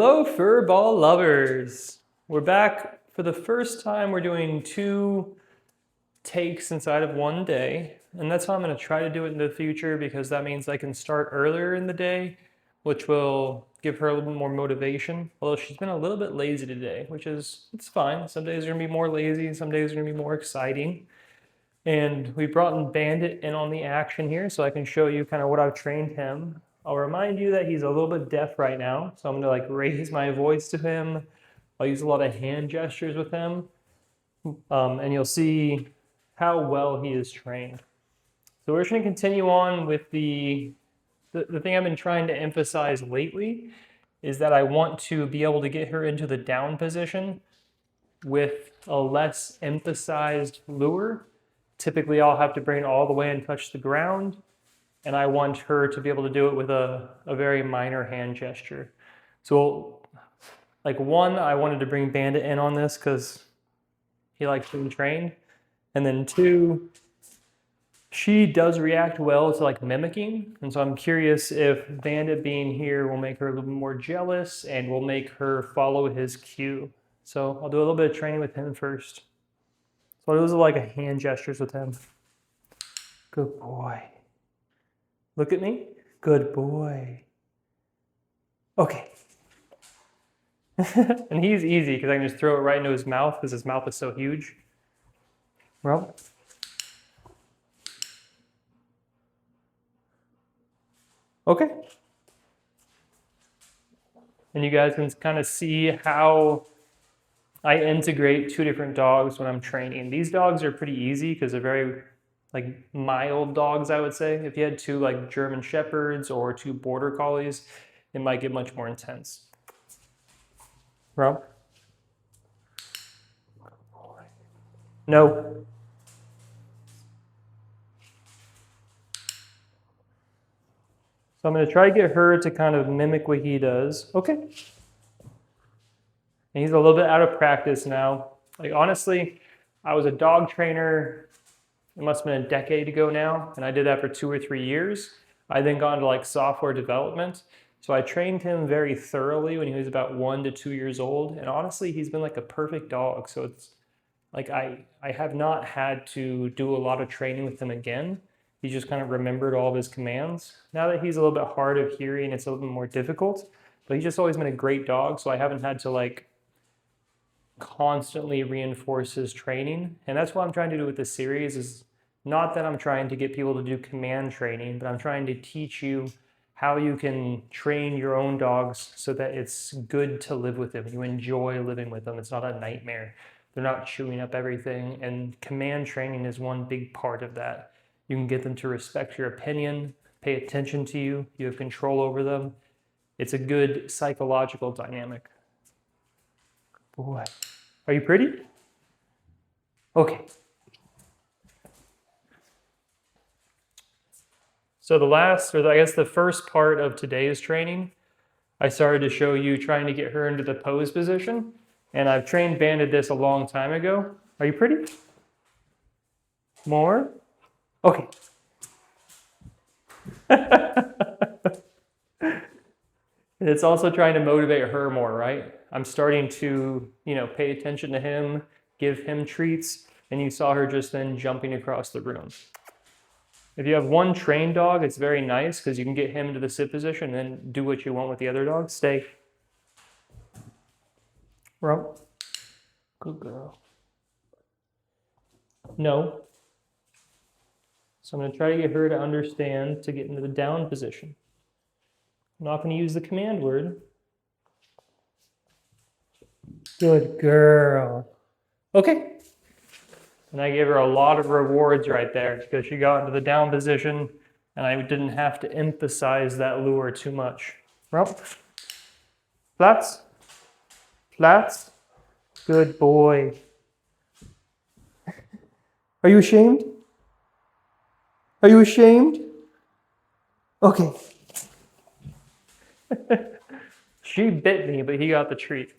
Hello, furball lovers. We're back for the first time. We're doing 2 takes inside of 1 day, and that's how I'm going to try to do it in the future because that means I can start earlier in the day, which will give her a little bit more motivation. Although she's been a little bit lazy today, which is, it's fine. Some days are going to be more lazy, some days are going to be more exciting. And we brought in Bandit in on the action here so I can show you kind of what I've trained him. I'll remind you that he's a little bit deaf right now, so I'm going to like raise my voice to him. I'll use a lot of hand gestures with him, and you'll see how well he is trained. So we're just going to continue on with the thing I've been trying to emphasize lately is that I want to be able to get her into the down position with a less emphasized lure. Typically, I'll have to bring it all the way and touch the ground, and I want her to be able to do it with a very minor hand gesture. So, like 1, I wanted to bring Bandit in on this because he likes being trained. And then 2, she does react well to like mimicking, and so I'm curious if Bandit being here will make her a little bit more jealous and will make her follow his cue. So I'll do a little bit of training with him first. So those are like a hand gestures with him. Good boy. Look at me. Good boy. Okay. And he's easy because I can just throw it right into his mouth because his mouth is so huge. Well. Okay. And you guys can kind of see how I integrate 2 different dogs when I'm training. These dogs are pretty easy because they're very like mild dogs, I would say. If you had 2 like German Shepherds or 2 Border Collies, it might get much more intense. Rob? No. So I'm going to try to get her to kind of mimic what he does. Okay. And he's a little bit out of practice now. Like honestly, I was a dog trainer, it must have been a decade ago now, and I did that for 2 or 3 years. I then got into like software development. So I trained him very thoroughly when he was about 1 to 2 years old. And honestly, he's been like a perfect dog. So it's like I have not had to do a lot of training with him again. He just kind of remembered all of his commands. Now that he's a little bit hard of hearing, it's a little bit more difficult. But he's just always been a great dog, so I haven't had to like constantly reinforce his training. And that's what I'm trying to do with this series is not that I'm trying to get people to do command training, but I'm trying to teach you how you can train your own dogs so that it's good to live with them. You enjoy living with them. It's not a nightmare. They're not chewing up everything. And command training is one big part of that. You can get them to respect your opinion, pay attention to you. You have control over them. It's a good psychological dynamic. Boy, are you pretty? Okay. So the last, or I guess the first part of today's training, I started to show you trying to get her into the pose position. And I've trained Bandit this a long time ago. Are you pretty? More? Okay. It's also trying to motivate her more, right? I'm starting to, pay attention to him, give him treats, and you saw her just then jumping across the room. If you have 1 trained dog, it's very nice because you can get him into the sit position and then do what you want with the other dog. Stay. Rump. Good girl. No. So I'm going to try to get her to understand to get into the down position. I'm not going to use the command word. Good girl. Okay. And I gave her a lot of rewards right there because she got into the down position and I didn't have to emphasize that lure too much. Rump. Flats. Flats. Good boy. Are you ashamed? Are you ashamed? Okay. She bit me, but he got the treat.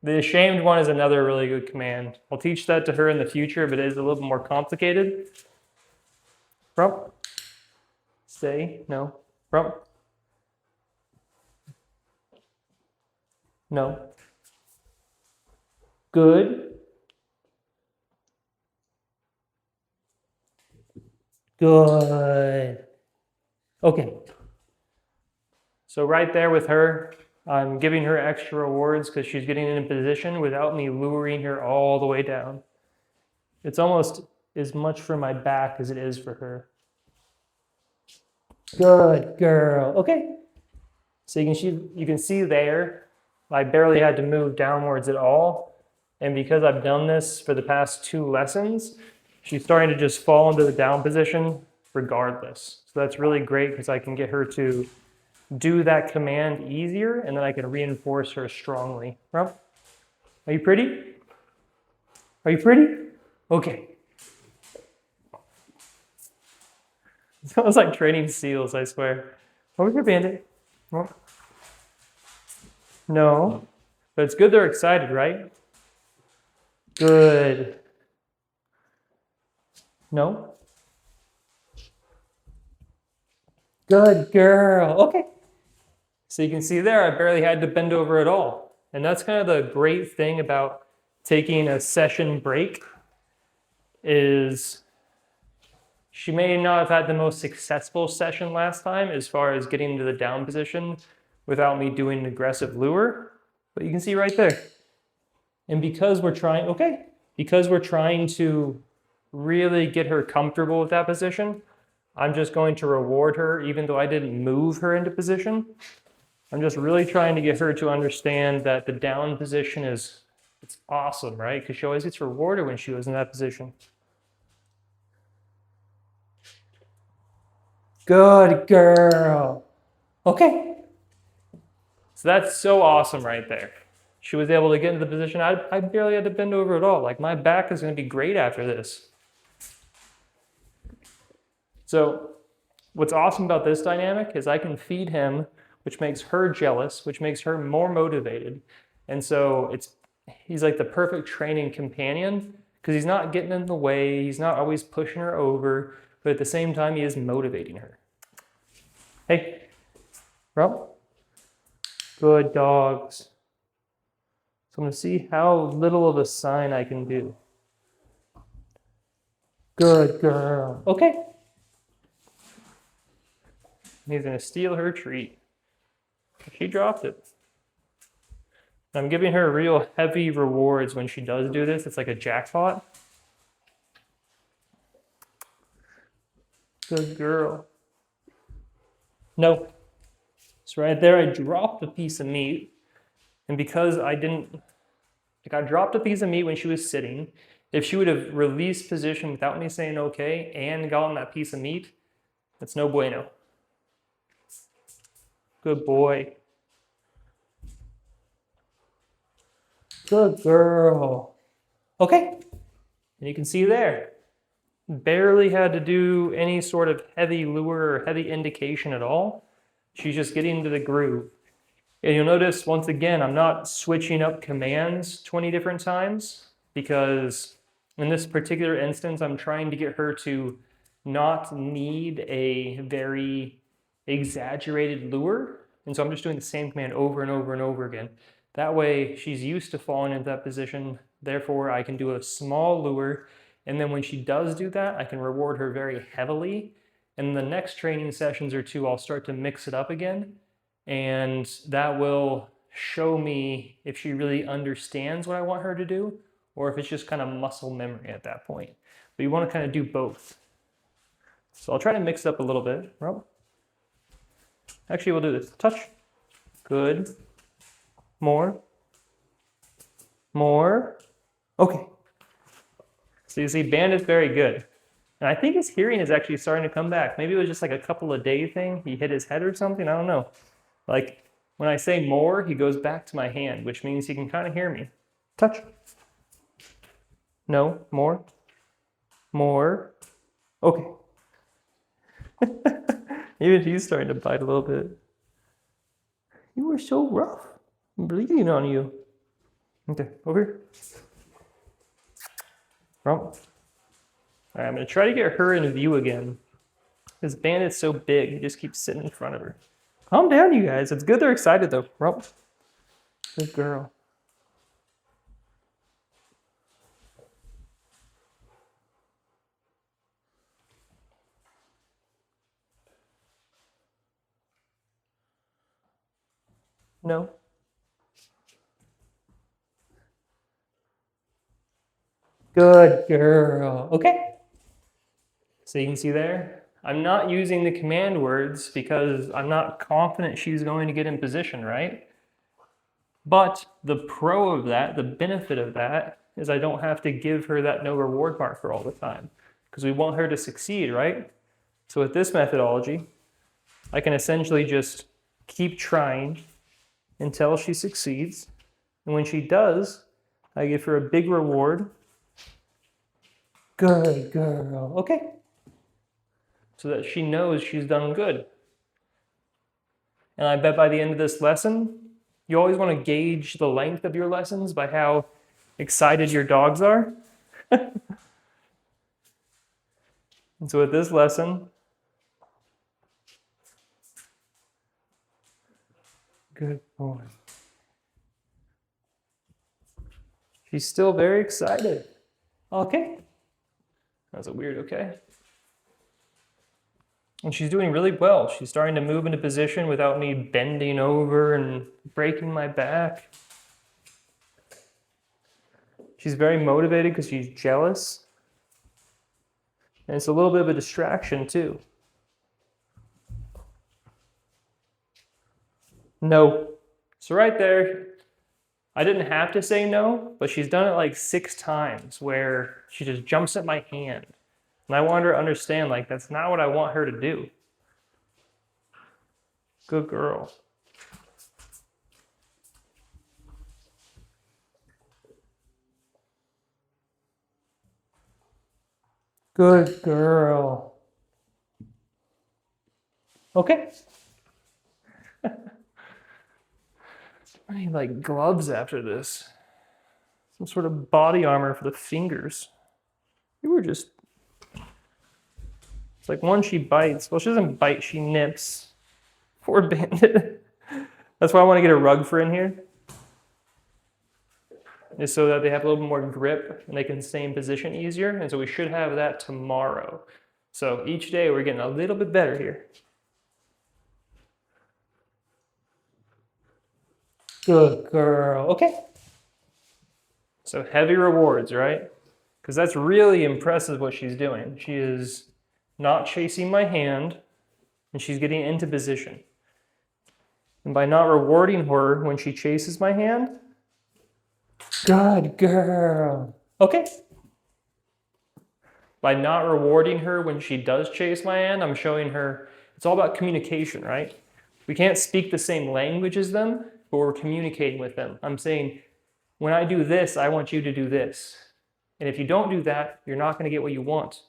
The ashamed one is another really good command. I'll teach that to her in the future, but it is a little bit more complicated. Rump. Stay. No. Rump. No. Good. Good. Okay. So right there with her, I'm giving her extra rewards because she's getting in a position without me luring her all the way down. It's almost as much for my back as it is for her. Good girl. Okay. So you can see there, I barely had to move downwards at all. And because I've done this for the past 2 lessons, she's starting to just fall into the down position regardless. So that's really great because I can get her to do that command easier and then I can reinforce her strongly. Rob, are you pretty? Are you pretty? Okay. It sounds like training seals, I swear. Over here, Bandit. Oh. No. But it's good they're excited, right? Good. No. Good girl. Okay. So you can see there, I barely had to bend over at all. And that's kind of the great thing about taking a session break is she may not have had the most successful session last time as far as getting into the down position without me doing an aggressive lure, but you can see right there. And because we're trying to really get her comfortable with that position, I'm just going to reward her even though I didn't move her into position. I'm just really trying to get her to understand that the down position it's awesome, right? Because she always gets rewarded when she was in that position. Good girl. Okay. So that's so awesome right there. She was able to get into the position. I barely had to bend over at all. Like my back is going to be great after this. So what's awesome about this dynamic is I can feed him, which makes her jealous, which makes her more motivated. And so he's like the perfect training companion because he's not getting in the way. He's not always pushing her over, but at the same time, he is motivating her. Hey, Rob. Good dogs. So I'm going to see how little of a sign I can do. Good girl. Okay. He's going to steal her treat. She dropped it. I'm giving her real heavy rewards when she does do this. It's like a jackpot. Good girl. No. So right there, I dropped a piece of meat. And because I dropped a piece of meat when she was sitting. If she would have released position without me saying okay and gotten that piece of meat, that's no bueno. Good boy. Good girl. Okay. And you can see there, barely had to do any sort of heavy lure or heavy indication at all. She's just getting into the groove. And you'll notice, once again, I'm not switching up commands 20 different times because in this particular instance, I'm trying to get her to not need a very exaggerated lure. And so I'm just doing the same command over and over and over again. That way she's used to falling into that position. Therefore, I can do a small lure. And then when she does do that, I can reward her very heavily. And the next training sessions or 2, I'll start to mix it up again. And that will show me if she really understands what I want her to do or if it's just kind of muscle memory at that point. But you want to kind of do both. So I'll try to mix it up a little bit. Well, actually, we'll do this. Touch. Good. More. More. Okay. So you see, Bandit's very good. And I think his hearing is actually starting to come back. Maybe it was just like a couple of day thing. He hit his head or something. I don't know. Like when I say more, he goes back to my hand, which means he can kind of hear me. Touch. No. More. More. Okay. Even he's starting to bite a little bit. You were so rough. I'm bleeding on you. Okay, over here. Rump. All right, I'm going to try to get her in view again. This Bandit's so big, he just keeps sitting in front of her. Calm down, you guys. It's good they're excited, though. Rump. Good girl. No. Good girl. Okay. So you can see there, I'm not using the command words because I'm not confident she's going to get in position, right? But the pro of that, the benefit of that, is I don't have to give her that no reward marker all the time because we want her to succeed, right? So with this methodology, I can essentially just keep trying until she succeeds. And when she does, I give her a big reward. Good girl. Okay. So that she knows she's done good. And I bet by the end of this lesson, you always want to gauge the length of your lessons by how excited your dogs are. And so with this lesson, good boy. She's still very excited. Okay. That's a weird okay. And she's doing really well. She's starting to move into position without me bending over and breaking my back. She's very motivated because she's jealous. And it's a little bit of a distraction too. No. So right there, I didn't have to say no, but she's done it like 6 times where she just jumps at my hand. And I want her to understand, like, that's not what I want her to do. Good girl. Good girl. Okay. I need like gloves after this. Some sort of body armor for the fingers. You were just... It's like one she bites. Well, she doesn't bite, she nips. Poor Bandit. That's why I want to get a rug for in here. Just so that they have a little more grip and they can stay in position easier. And so we should have that tomorrow. So each day we're getting a little bit better here. Good girl. Okay. So heavy rewards, right? Because that's really impressive what she's doing. She is not chasing my hand and she's getting into position. And by not rewarding her when she chases my hand, good girl. Okay. By not rewarding her when she does chase my hand, I'm showing her it's all about communication, right? We can't speak the same language as them, but we're communicating with them. I'm saying, when I do this, I want you to do this. And if you don't do that, you're not going to get what you want.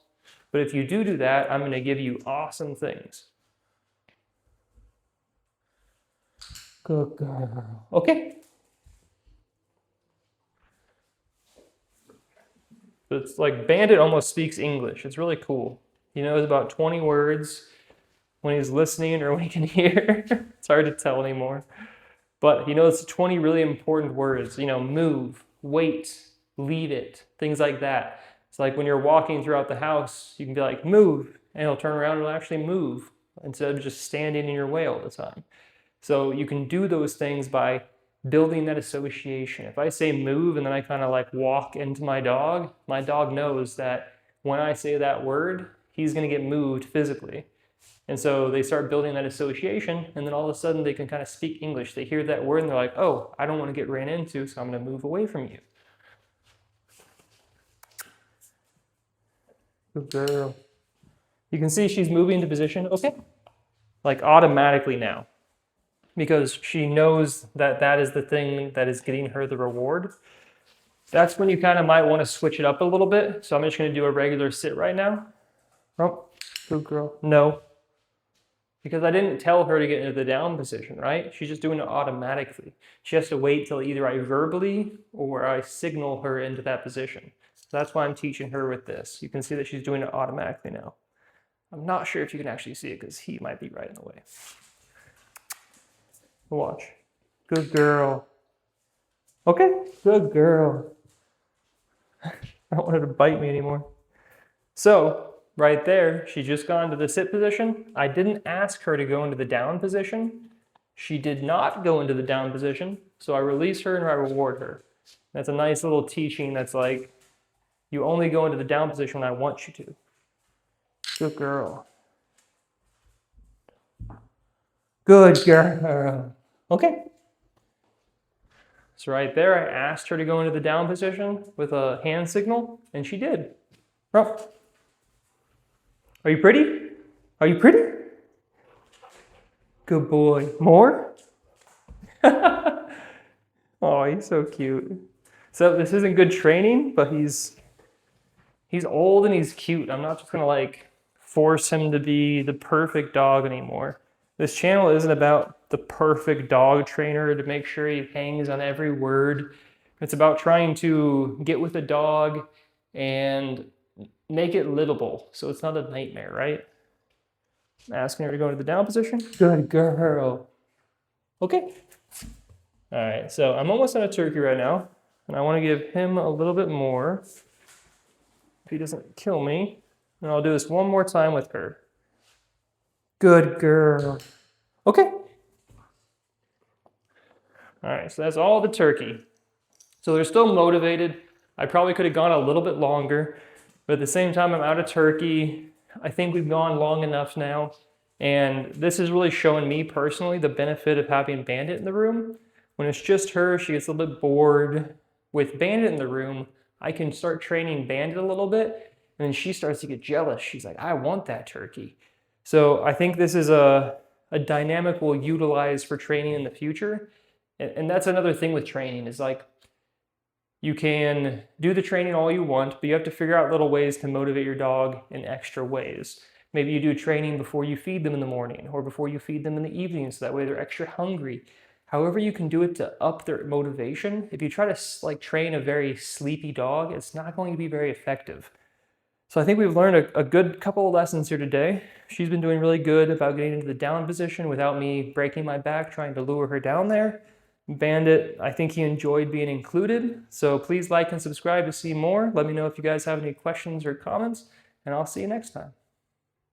But if you do that, I'm going to give you awesome things. Good girl. Okay. It's like Bandit almost speaks English. It's really cool. He knows about 20 words when he's listening or when he can hear. It's hard to tell anymore. But he knows 20 really important words. You know, move, wait, leave it, things like that. It's like when you're walking throughout the house, you can be like, move, and he'll turn around and he'll actually move instead of just standing in your way all the time. So you can do those things by building that association. If I say move and then I kind of like walk into my dog knows that when I say that word, he's going to get moved physically. And so they start building that association, and then all of a sudden they can kind of speak English. They hear that word and they're like, oh, I don't want to get ran into, so I'm going to move away from you. Good girl. You can see she's moving into position, okay? Like automatically now. Because she knows that that is the thing that is getting her the reward. That's when you kind of might want to switch it up a little bit. So I'm just going to do a regular sit right now. Oh, good girl. No. Because I didn't tell her to get into the down position, right? She's just doing it automatically. She has to wait till either I verbally or I signal her into that position. So that's why I'm teaching her with this. You can see that she's doing it automatically now. I'm not sure if you can actually see it because he might be right in the way. Watch. Good girl. Okay, good girl. I don't want her to bite me anymore. So, right there, she just got into the sit position. I didn't ask her to go into the down position. She did not go into the down position, so I release her and I reward her. That's a nice little teaching that's like, you only go into the down position when I want you to. Good girl. Good girl. Okay. So right there, I asked her to go into the down position with a hand signal, and she did. Oh. Are you pretty? Are you pretty? Good boy. More? Oh, he's so cute. So this isn't good training, but he's old and he's cute. I'm not just gonna like force him to be the perfect dog anymore. This channel isn't about the perfect dog trainer to make sure he hangs on every word. It's about trying to get with a dog and make it livable so it's not a nightmare, right? Asking her to go into the down position. Good girl. Okay. All right, so I'm almost on a turkey right now, and I want to give him a little bit more if he doesn't kill me. And I'll do this one more time with her. Good girl. Okay. All right, so that's all the turkey. So they're still motivated. I probably could have gone a little bit longer, but at the same time, I'm out of turkey. I think we've gone long enough now. And this is really showing me personally the benefit of having Bandit in the room. When it's just her, she gets a little bit bored. With Bandit in the room, I can start training Bandit a little bit, and then she starts to get jealous. She's like, I want that turkey. So I think this is a dynamic we'll utilize for training in the future. And that's another thing with training is like, you can do the training all you want, but you have to figure out little ways to motivate your dog in extra ways. Maybe you do training before you feed them in the morning or before you feed them in the evening, so that way they're extra hungry. However you can do it to up their motivation. If you try to like train a very sleepy dog, it's not going to be very effective. So I think we've learned a good couple of lessons here today. She's been doing really good about getting into the down position without me breaking my back trying to lure her down there. Bandit, I think he enjoyed being included. So please like and subscribe to see more. Let me know if you guys have any questions or comments, and I'll see you next time.